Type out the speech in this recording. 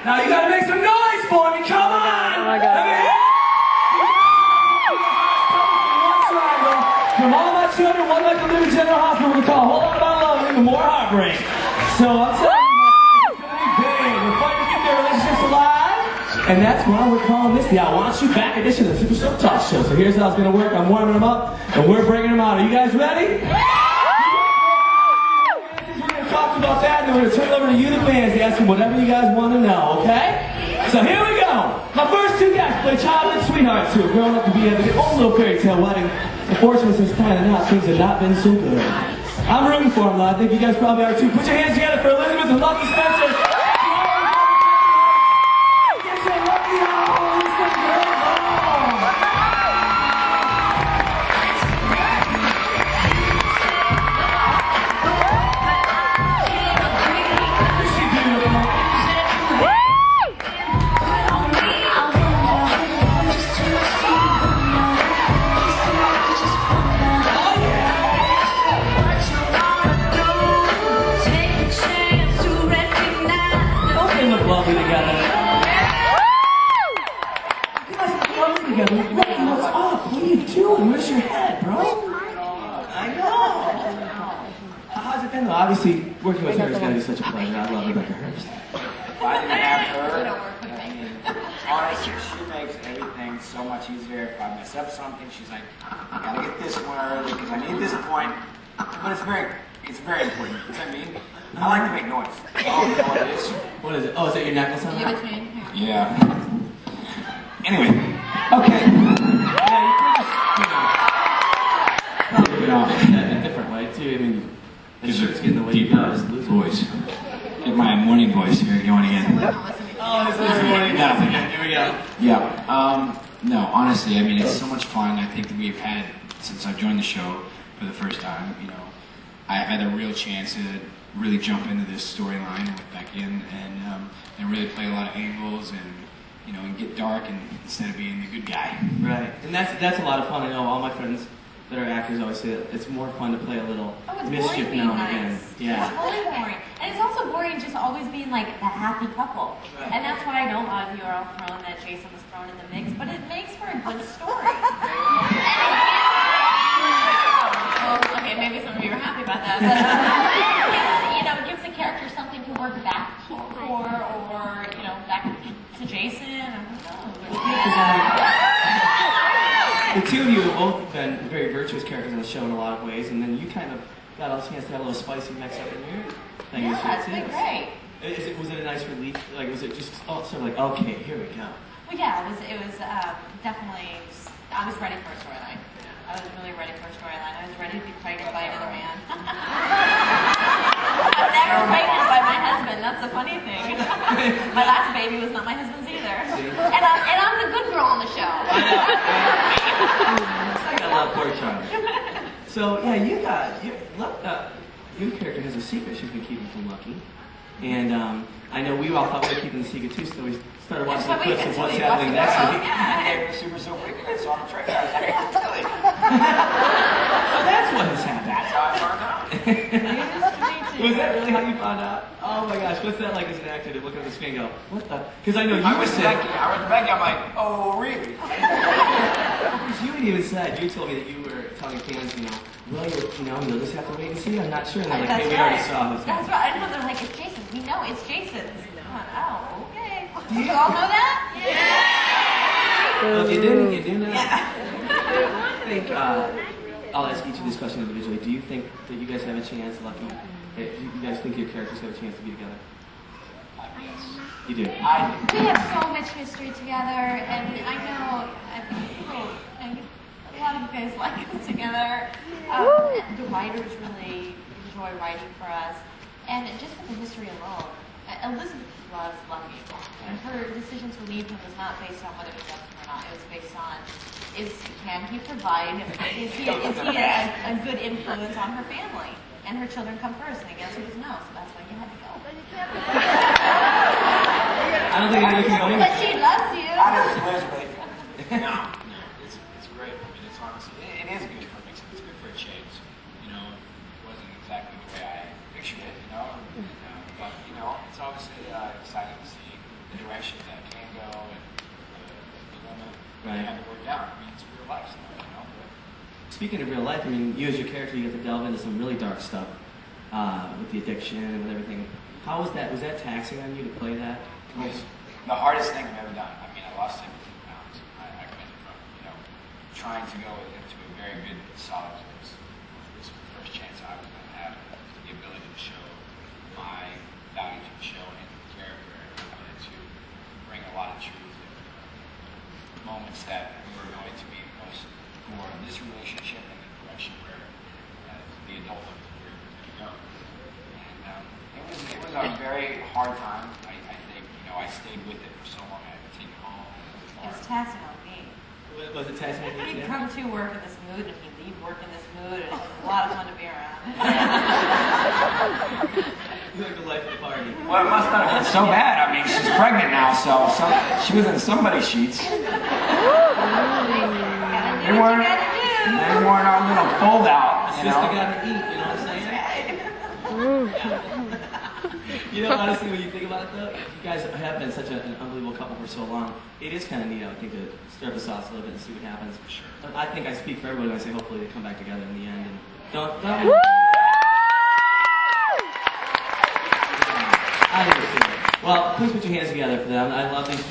Now you gotta make some noise for me, come on! Oh my God. From all my children, one like to live in General Hospital, we're gonna talk a whole lot about love and even more heartbreak. So I'm telling you, it's gonna be big. We're fighting to keep their relationships alive. And that's why we're calling this the I Want You Back edition of the Super Show Talk Show. So here's how it's gonna work. I'm warming them up, and we're bringing them out. Are you guys ready? We're gonna talk about that, and then we're gonna turn it over to you, the fans, to ask you whatever you guys want to know, okay? So here we go. My first two guests play childhood sweethearts who have grown up to be having their own little fairy tale wedding. Unfortunately, since planning out, things have not been so good. I'm rooting for them, though. I think you guys probably are too. Put your hands together for Elizabeth and Lucky Spencer. Get your lucky home. Lovely together. You guys look lovely together. Becky, what's up? What are you doing? Where's your head, bro? I know. How's it been, though? Obviously, working with her is going to be such a pleasure. I love Rebecca Herbst. If I didn't have her, honestly, she makes everything so much easier. If I mess up something, she's like, I gotta get this one early because I need this point. But it's very important. You know what I mean? I like to make noise. Oh, you know what it is? What is it? Oh, is that your necklace on that? Yeah. Anyway. Okay. In a different way, too. I mean, the shirt's getting the way you guys lose voice. Get my morning voice here going again. Oh, this is morning voice again. Here we go. Yeah. No, honestly, I mean, it's so much fun. I think that we've had, since I've joined the show for the first time, you know, I've had a real chance to really jump into this storyline with Becky and really play a lot of angles and, you know, and get dark and instead of being the good guy. Right, and that's a lot of fun. I know all my friends that are actors always say that it's more fun to play a little mischief now and again. Yeah. It's totally boring. And it's also boring just always being like the happy couple. Right. And that's why I know a lot of you are all thrown that Jason was thrown in the mix, but it makes for a good story. Okay, maybe some of you are happy about that, but it gives the character something to work back for, or back to Jason, or who knows. The two of you have both been very virtuous characters in the show in a lot of ways, and then you kind of got a chance to have a little spicy mix up in your thing. Yeah, it's been great. Was it a nice relief? Like, was it just sort of like, okay, here we go? Well, yeah, it was definitely. I was ready for a storyline. I was really ready for a storyline. I was ready to be pregnant by another man. I'm never pregnant by my husband. That's the funny thing. My last baby was not my husband's either. And I'm the good girl on the show. I got a lot of poor Charlie. So yeah, your character has a secret she's been keeping from Lucky, and I know we all thought we were keeping the secret too, so we started watching the clips of what's happening next week. So freaking I saw the trailer. I was like, really? So that's what has happened. That's how I found out. Was that really how you found out? Oh my gosh, what's that like as an actor to look at the screen and go, what the? Because I know you were saying. I was Becky. I'm like, oh really? Because you had even said, you told me that you were telling fans, well, you'll just have to wait and see. I'm not sure. And they're like, hey, we already saw this. That's right. I know they're like, it's Jason. We know it's Jason's. I'm like, oh, okay. Do you all know that? Yeah. Well, if you didn't, you do know. Yeah. I think I'll ask each of these questions individually. Do you think that you guys have a chance, Lucky? Do you guys think your characters have a chance to be together? Yes. You do? I do. We have so much history together, and I know a lot of you guys like us together. The writers really enjoy writing for us, and just with the history alone, Elizabeth loves Lucky, and her decision to leave him was not based on whether he loved him or not. It was based on can he provide? Is he a good influence on her family? And her children come first, and I guess it was no, so that's why you had to go. I don't think anybody can go in. But she loves you. I know Elizabeth. No, it's great. I mean, it's honestly, it is good for mixing. It's good for a change. It wasn't exactly the way I pictured it. But it's obviously exciting to see the direction that it can go and the limit. Right. You have to work out. I mean, it's real life stuff, you know. But Speaking of real life, I mean, you as your character, you get to delve into some really dark stuff with the addiction and with everything. How was that? Was that taxing on you to play that? it was the hardest thing I've ever done. I mean, I lost 17 pounds. I went from, you know, trying to go into a very good, solid place. This was the first chance I was going to have the ability to show my value to the show and the character. And I wanted to bring a lot of truth and moments that were going to be most for this relationship and the direction where the adulthood is where we're going to go. And it was a very hard time. I think, you know, I stayed with it for so long. I had to take it home. It was taxing on me. Was it taxing on you? You come to work in this mood, and if you leave work in this mood, it's a lot of fun to be around. You like the life of the party. Well, it must not have been so bad. I mean, she's pregnant now, so she was in somebody's sheets. They weren't our little fold out. You Sister know? got to eat, you know what I'm saying? You know, honestly, when you think about it, though, you guys have been such an unbelievable couple for so long. It is kind of neat, I think, to stir up the sauce a little bit and see what happens. Sure. But I think I speak for everybody when I say hopefully they come back together in the end. And don't. I understand. Well, please put your hands together for them. I love these.